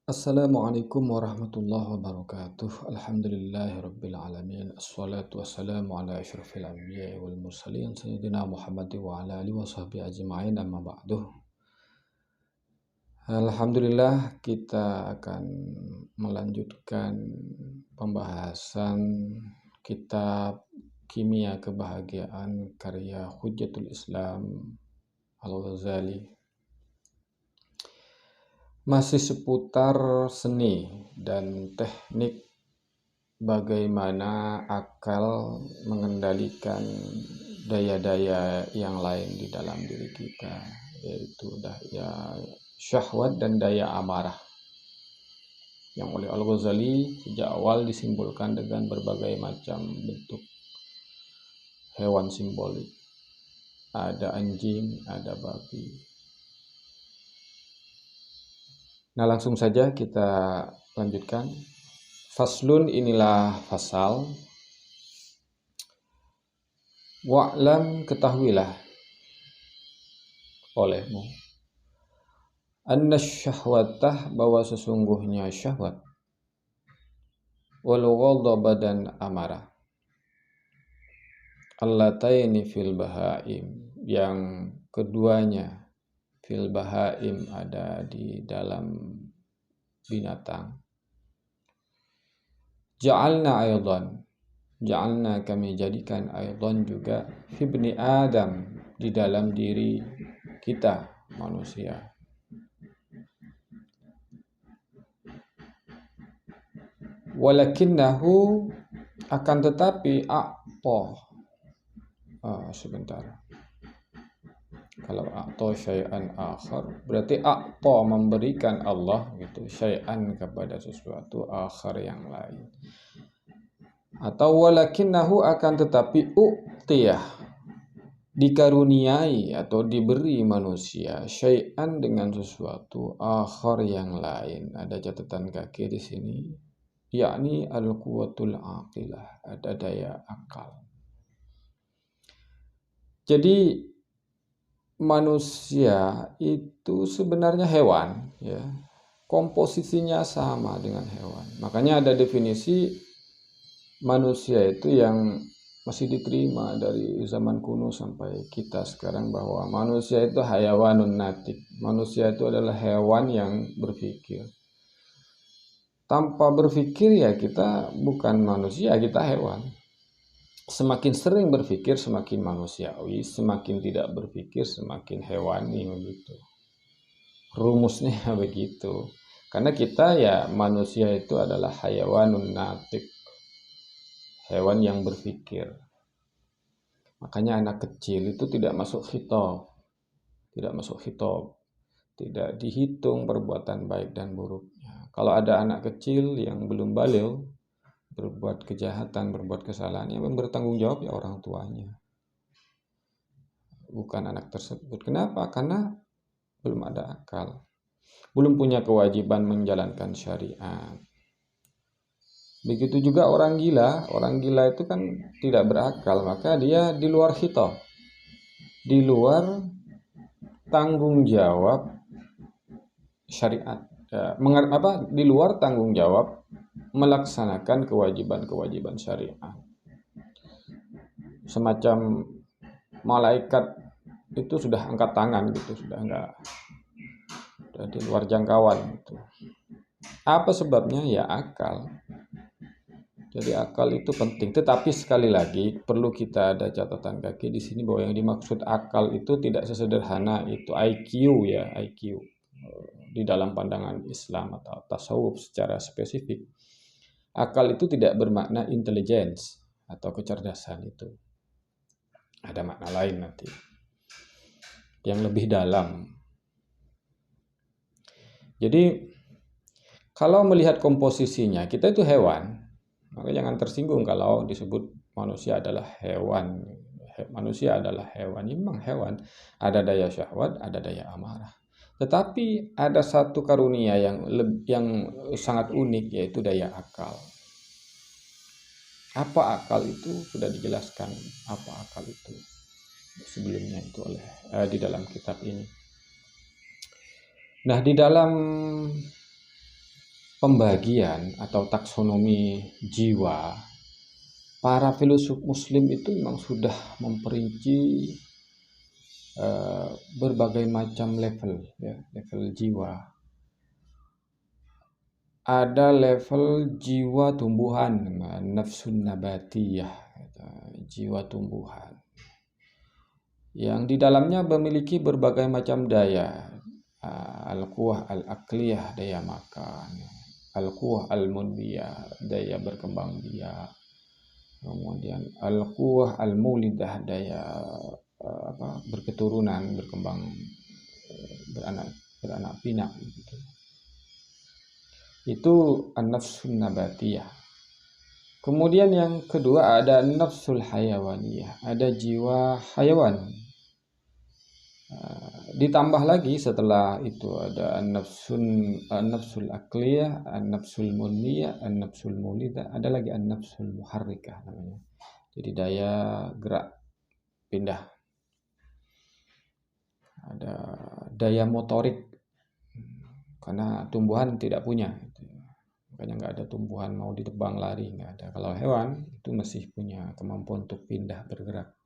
Assalamualaikum warahmatullahi wabarakatuh. Alhamdulillahirabbil alamin. Assalatu wassalamu ala asyrafil anbiya'i wal mursalin sayyidina Muhammad wa ala alihi washabbihi ajma'in amma ba'du. Alhamdulillah kita akan melanjutkan pembahasan kitab Kimia Kebahagiaan karya Hujjatul Islam Al-Ghazali. Masih seputar seni dan teknik bagaimana akal mengendalikan daya-daya yang lain di dalam diri kita, yaitu daya syahwat dan daya amarah, yang oleh Al-Ghazali sejak awal disimbolkan dengan berbagai macam bentuk hewan simbolik. Ada anjing, ada babi. Nah, langsung saja kita lanjutkan. Faslun, inilah fasal. Wa'lam, ketahuilah olehmu, anna syahwatah, bahwa sesungguhnya syahwat, wal ghadaba, dan amarah, allataini fil bahaim, yang keduanya fil bahaim, ada di dalam binatang. Ja'alna, kami jadikan, aidan juga, fibni Adam, di dalam diri kita manusia. Walakinnahu, akan tetapi, sebentar. Kalau a'ta syai'an akhar, berarti a'ta, memberikan Allah gitu, syai'an, kepada sesuatu, akhar, yang lain. Atau walakinnahu, akan tetapi, u'tiyah, dikaruniai atau diberi manusia, syai'an, dengan sesuatu, akhar, yang lain. Ada catatan kaki di sini, yakni al-quwwatul aqilah, ada daya akal. Jadi manusia itu sebenarnya hewan, ya. Komposisinya sama dengan hewan. Makanya ada definisi manusia itu yang masih diterima dari zaman kuno sampai kita sekarang, bahwa manusia itu hayawanun natik. Manusia itu adalah hewan yang berpikir. Tanpa berpikir ya kita bukan manusia, kita hewan. Semakin sering berpikir semakin manusiawi, semakin tidak berpikir semakin hewani, begitu. Rumusnya begitu. Karena kita ya manusia itu adalah hayawanun natik, hewan yang berpikir. Makanya anak kecil itu tidak masuk khitab, tidak dihitung perbuatan baik dan buruknya. Kalau ada anak kecil yang belum baligh, berbuat kejahatan, berbuat kesalahan, yang bertanggung jawab ya orang tuanya, bukan anak tersebut. Kenapa? Karena belum ada akal, belum punya kewajiban menjalankan syariat. Begitu juga orang gila. Orang gila itu kan tidak berakal, maka dia di luar khitab, di luar tanggung jawab syariat, di luar tanggung jawab melaksanakan kewajiban-kewajiban syariat. Semacam malaikat itu sudah angkat tangan gitu, sudah di luar jangkauan gitu. Apa sebabnya? Ya akal. Jadi akal itu penting. Tetapi sekali lagi perlu kita ada catatan kaki di sini, bahwa yang dimaksud akal itu tidak sesederhana itu IQ, ya, IQ di dalam pandangan Islam atau tasawuf secara spesifik. Akal itu tidak bermakna intelligence atau kecerdasan. Itu ada makna lain nanti yang lebih dalam. Jadi kalau melihat komposisinya, kita itu hewan, maka jangan tersinggung kalau disebut manusia adalah hewan. Manusia adalah hewan, memang hewan. Ada daya syahwat, ada daya amarah. Tetapi ada satu karunia yang sangat unik, yaitu daya akal. Apa akal itu? Sudah dijelaskan apa akal itu sebelumnya itu di dalam kitab ini. Nah, di dalam pembagian atau taksonomi jiwa, para filosof muslim itu memang sudah memperinci berbagai macam level, ya, level jiwa. Ada level jiwa tumbuhan, nafsun nabatiyah, jiwa tumbuhan, yang di dalamnya memiliki berbagai macam daya. Al-quwah al-aqliyah, daya makan, al-quwah al-munbiyah, daya berkembang biak, kemudian al-quwah al-mulidah, daya berketurunan, berkembang, beranak pinak gitu. Itu an-nafsun nabatiyah. Kemudian yang kedua ada nafsul hayawaniyah, ada jiwa hayawan. Ditambah lagi setelah itu ada an-nafsul aqliyah, an-nafsul munmiyah, an-nafsul mulidah, ada lagi an-nafsul muharrikah namanya. Jadi daya gerak pindah. Ada daya motorik, karena tumbuhan tidak punya. Makanya nggak ada tumbuhan mau ditebang lari, nggak ada. Kalau hewan itu masih punya kemampuan untuk pindah, bergerak.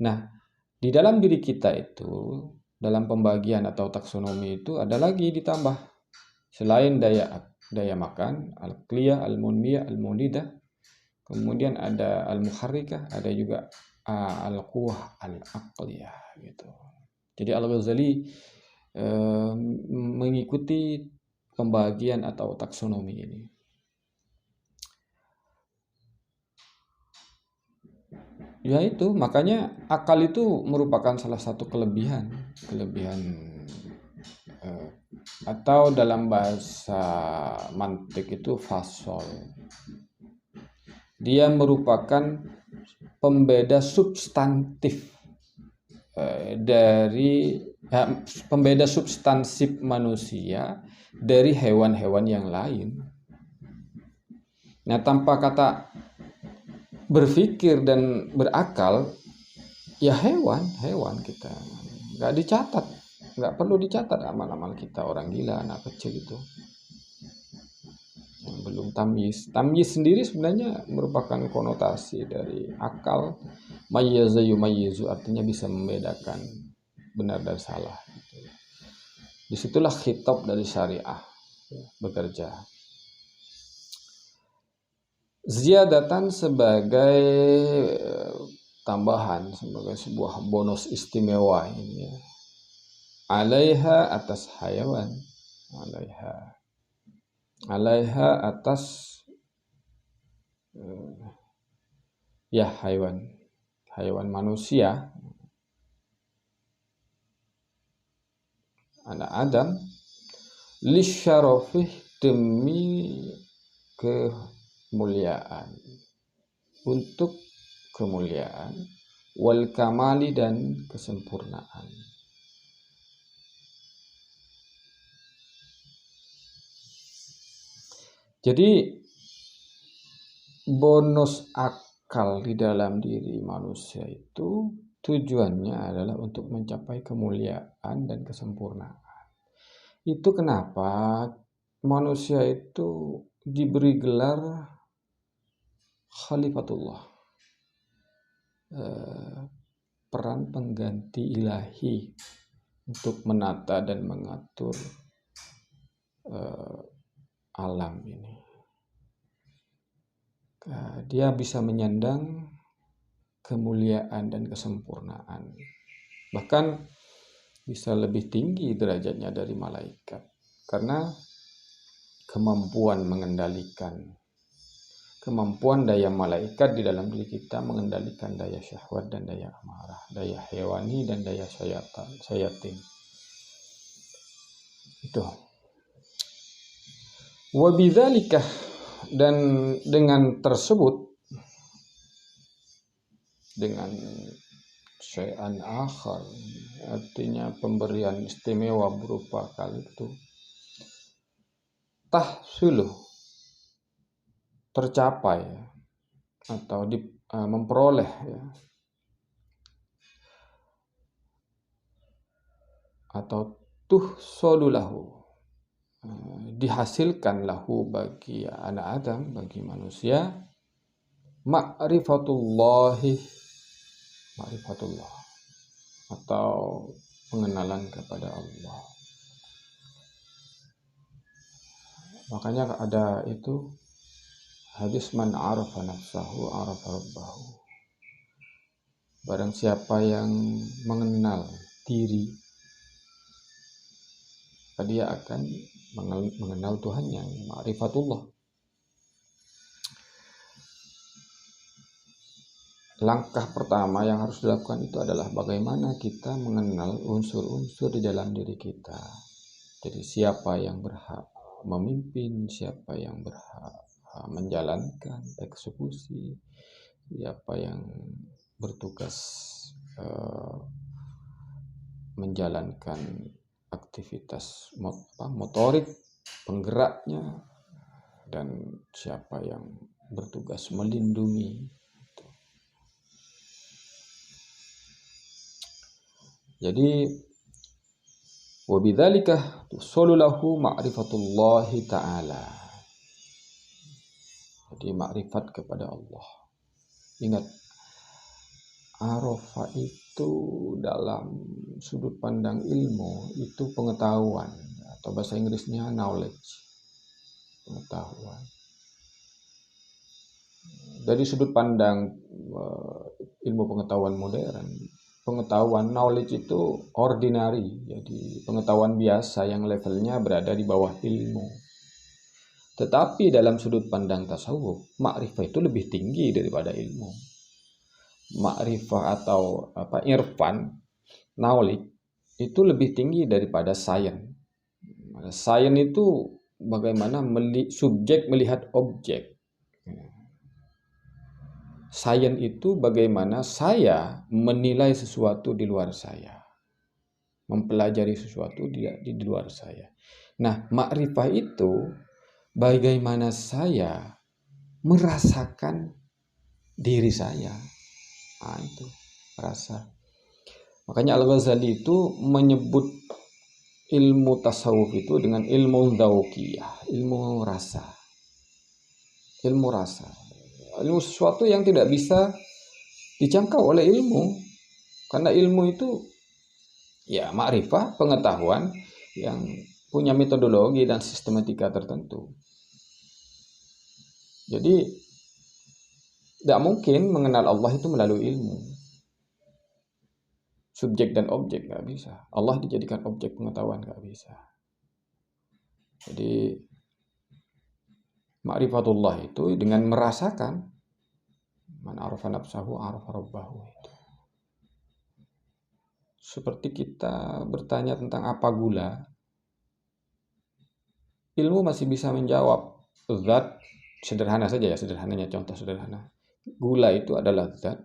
Nah, di dalam diri kita itu, dalam pembagian atau taksonomi itu ada lagi ditambah. Selain daya makan, al-aqliyah, al-munmiyah, al-mulidah, kemudian ada al-muharrikah, ada juga al-quwah al-aqliyah gitu. Jadi Al-Ghazali mengikuti pembagian atau taksonomi ini. Ya itu, makanya akal itu merupakan salah satu kelebihan atau dalam bahasa mantik itu fasol. Dia merupakan pembeda substantif pembeda substansif manusia dari hewan-hewan yang lain. Nah, tanpa kata berpikir dan berakal, ya hewan kita nggak perlu dicatat amal-amal kita. Orang gila, anak kecil itu yang belum tamyiz sendiri sebenarnya merupakan konotasi dari akal. Mayyaza yumayyizu, artinya bisa membedakan benar dan salah. Disitulah khitab dari syariah bekerja. Ziyadatan sebagai tambahan, sebagai sebuah bonus istimewa ini, ya. Alaiha, atas hayawan, alaiha atas ya hewan manusia, anak Adam, lisyarafih, demi kemuliaan, untuk kemuliaan, wal kamali, dan kesempurnaan. Jadi bonus akal di dalam diri manusia itu tujuannya adalah untuk mencapai kemuliaan dan kesempurnaan. Itu kenapa manusia itu diberi gelar Khalifatullah, peran pengganti ilahi untuk menata dan mengatur alam ini. Dia bisa menyandang kemuliaan dan kesempurnaan, bahkan bisa lebih tinggi derajatnya dari malaikat, karena kemampuan daya malaikat di dalam diri kita mengendalikan daya syahwat dan daya amarah, daya hewani dan daya syayatin. Itu. Wa bidzalika, dan dengan tersebut, dengan syai'an akhar, artinya pemberian istimewa berupa kali itu, tahsuluh, tercapai atau memperoleh, ya, atau tuhsolulahu, dihasilkan lahu bagi anak Adam, bagi manusia, ma'rifatullah atau pengenalan kepada Allah. Makanya ada itu hadis man arafa nafsahu arafa rabbahu. Barang siapa yang mengenal diri, dia akan mengenal Tuhannya, ma'rifatullah. Langkah pertama yang harus dilakukan itu adalah bagaimana kita mengenal unsur-unsur di dalam diri kita. Jadi siapa yang berhak memimpin, siapa yang berhak menjalankan eksekusi, siapa yang bertugas menjalankan aktivitas motorik, penggeraknya, dan siapa yang bertugas melindungi. Jadi wabidzalika tusolu lahu ma'rifatullahi ta'ala. Jadi makrifat kepada Allah. Ingat, arafa itu dalam sudut pandang ilmu itu pengetahuan, atau bahasa Inggrisnya knowledge, pengetahuan. Dari sudut pandang ilmu pengetahuan modern, pengetahuan knowledge itu ordinary, jadi pengetahuan biasa yang levelnya berada di bawah ilmu. Tetapi dalam sudut pandang tasawuf, makrifah itu lebih tinggi daripada ilmu. Makrifah atau irfan, knowledge itu lebih tinggi daripada sains. Sains itu bagaimana subjek melihat objek. Sains itu bagaimana saya menilai sesuatu di luar saya, mempelajari sesuatu di luar saya. Nah, makrifah itu bagaimana saya merasakan diri saya. Nah, itu rasa. Makanya Al-Ghazali itu menyebut ilmu tasawuf itu dengan ilmu dzauqiyah, ilmu rasa. Ilmu rasa. Ilmu sesuatu yang tidak bisa dijangkau oleh ilmu. Karena ilmu itu ya makrifah, pengetahuan yang punya metodologi dan sistematika tertentu. Jadi tidak mungkin mengenal Allah itu melalui ilmu. Subjek dan objek nggak bisa. Allah dijadikan objek pengetahuan nggak bisa. Jadi ma'rifatullah itu dengan merasakan, man arafa nafsahu arafa rabbahu itu. Seperti kita bertanya tentang apa gula, ilmu masih bisa menjawab. Zat, sederhana saja ya, sederhananya contoh sederhana. Gula itu adalah zat,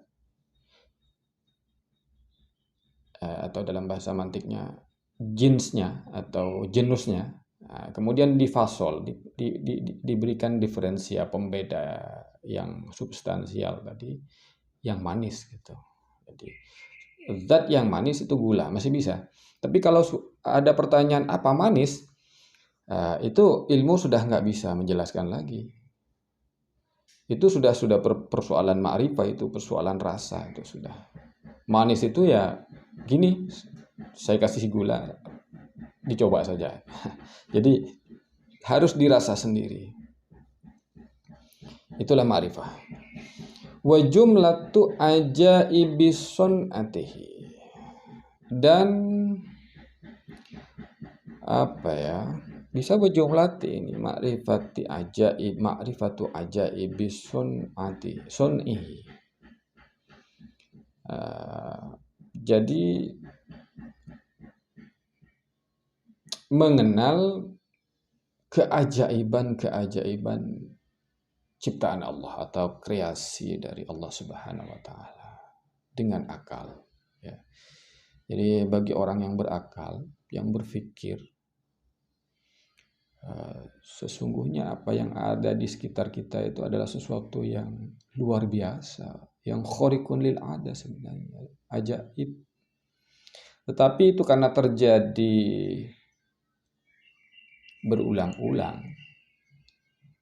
atau dalam bahasa mantiknya jenisnya atau genusnya. Nah, kemudian difasol, diberikan diferensia pembeda yang substansial tadi, yang manis gitu. Jadi zat yang manis itu gula, masih bisa. Tapi kalau ada pertanyaan apa manis, itu ilmu sudah nggak bisa menjelaskan lagi. Itu sudah persoalan ma'rifah, itu persoalan rasa, itu sudah. Manis itu ya gini, saya kasih gula, dicoba saja. Jadi harus dirasa sendiri. Itulah ma'rifah. Wa jumlatu ajaibis sun'atihi. Dan apa ya? Bisa berjumlah ini ma'rifatu ajaibis sun'ati, sun'ihi. Jadi mengenal keajaiban ciptaan Allah atau kreasi dari Allah Subhanahu wa taala dengan akal, ya. Jadi bagi orang yang berakal, yang berpikir, sesungguhnya apa yang ada di sekitar kita itu adalah sesuatu yang luar biasa, yang khariqun lil ada sebenarnya, ajaib. Tetapi itu karena terjadi berulang-ulang,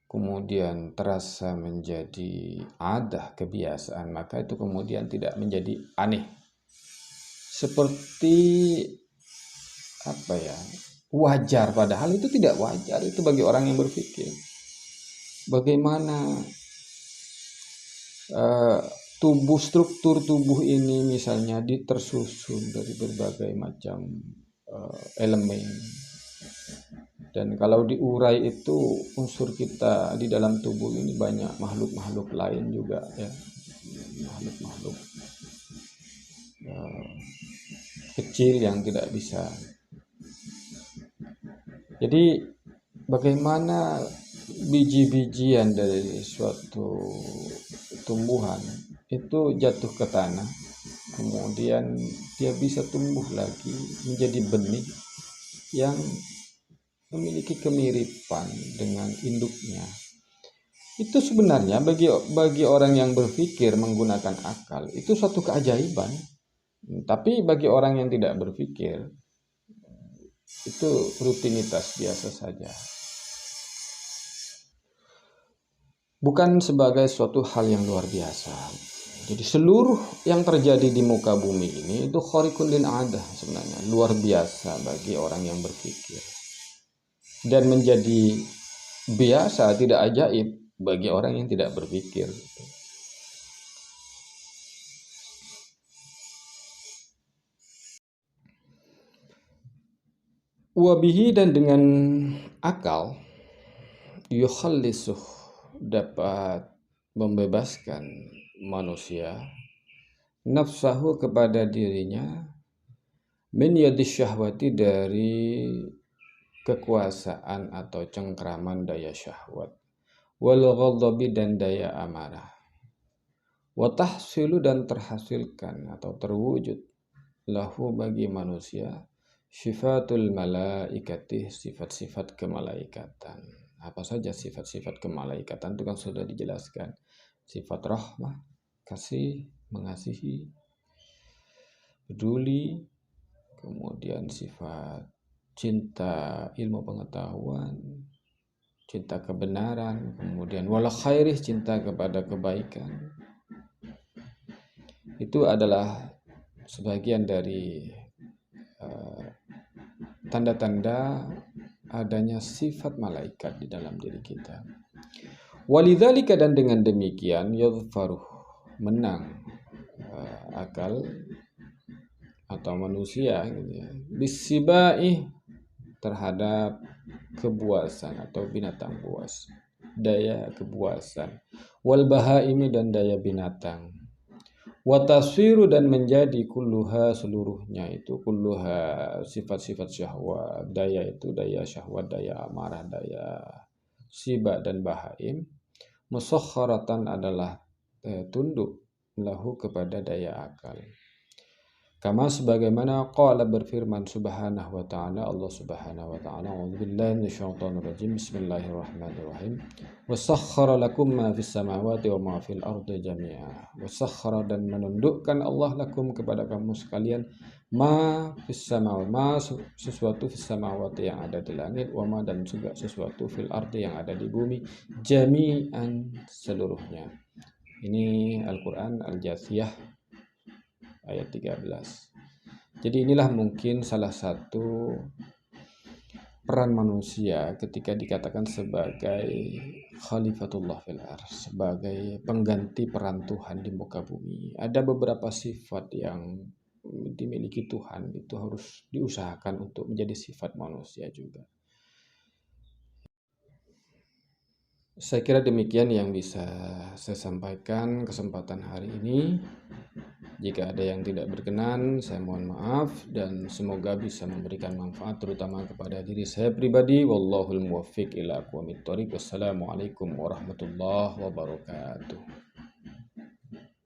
kemudian terasa menjadi adah, kebiasaan, maka itu kemudian tidak menjadi aneh. Seperti wajar, padahal itu tidak wajar. Itu bagi orang yang berpikir. Bagaimana struktur tubuh ini misalnya tersusun dari berbagai macam elemen, dan kalau diurai itu unsur kita di dalam tubuh ini banyak makhluk-makhluk lain juga ya, makhluk-makhluk kecil yang tidak bisa. Jadi bagaimana biji-bijian dari suatu tumbuhan itu jatuh ke tanah, kemudian dia bisa tumbuh lagi menjadi benih yang memiliki kemiripan dengan induknya. Itu sebenarnya bagi orang yang berpikir menggunakan akal itu suatu keajaiban. Tapi bagi orang yang tidak berpikir itu rutinitas biasa saja. Bukan sebagai suatu hal yang luar biasa. Jadi seluruh yang terjadi di muka bumi ini itu khariqun lil adah sebenarnya, luar biasa bagi orang yang berpikir. Dan menjadi biasa, tidak ajaib bagi orang yang tidak berpikir. Wabihi, dan dengan akal, yukhallisuh, dapat membebaskan manusia, nafsahu, kepada dirinya, min yadis syahwati, dari kekuasaan atau cengkraman daya syahwat, wal ghadhabi, dan daya amarah, wa tahsilu, dan terhasilkan atau terwujud, lahu, bagi manusia, sifatul malaikati, sifat-sifat kemalaikatan. Apa saja sifat-sifat kemalaikatan itu kan sudah dijelaskan. Sifat rahmah, kasih, mengasihi, peduli, kemudian sifat cinta ilmu pengetahuan, cinta kebenaran, kemudian wala khairih, cinta kepada kebaikan. Itu adalah sebagian dari tanda-tanda adanya sifat malaikat di dalam diri kita. Walidzalika, dan dengan demikian, yadhfaruh, menang akal atau manusia gitu ya, bisibai, terhadap kebuasan atau binatang buas, daya kebuasan, wal bahaimi, dan daya binatang, wa taswiru, dan menjadi kulluha, seluruhnya itu, kulluha, sifat-sifat syahwat, daya itu daya syahwat, daya amarah, daya siba dan bahaim, musakhkharatan, adalah tunduk, lahu, kepada daya akal. Kama, sebagaimana qala, berfirman subhanahu wa ta'ala, Allah subhanahu wa ta'ala, a'udzubillahi minasyaitonir rajim, bismillahirrahmanirrahim, wasakhkhara lakum ma fis samawati wa ma fil ardi jami'a. Wasakhkhara, dan menundukkan Allah lakum, kepada kamu sekalian, ma fis samawati, ma, sesuatu, fis samawati, yang ada di langit, wa ma, dan juga sesuatu, fil ardi, yang ada di bumi, jami'an, seluruhnya. Ini Al-Quran Al-Jathiyah ayat 13. Jadi inilah mungkin salah satu peran manusia ketika dikatakan sebagai khalifatullah fil ardh, sebagai pengganti peran Tuhan di muka bumi. Ada beberapa sifat yang dimiliki Tuhan itu harus diusahakan untuk menjadi sifat manusia juga. Saya kira demikian yang bisa saya sampaikan kesempatan hari ini. Jika ada yang tidak berkenan, saya mohon maaf, dan semoga bisa memberikan manfaat terutama kepada diri saya pribadi. Wallahul muwaffiq ila aqwamit thoriq. Wassalamualaikum warahmatullahi wabarakatuh.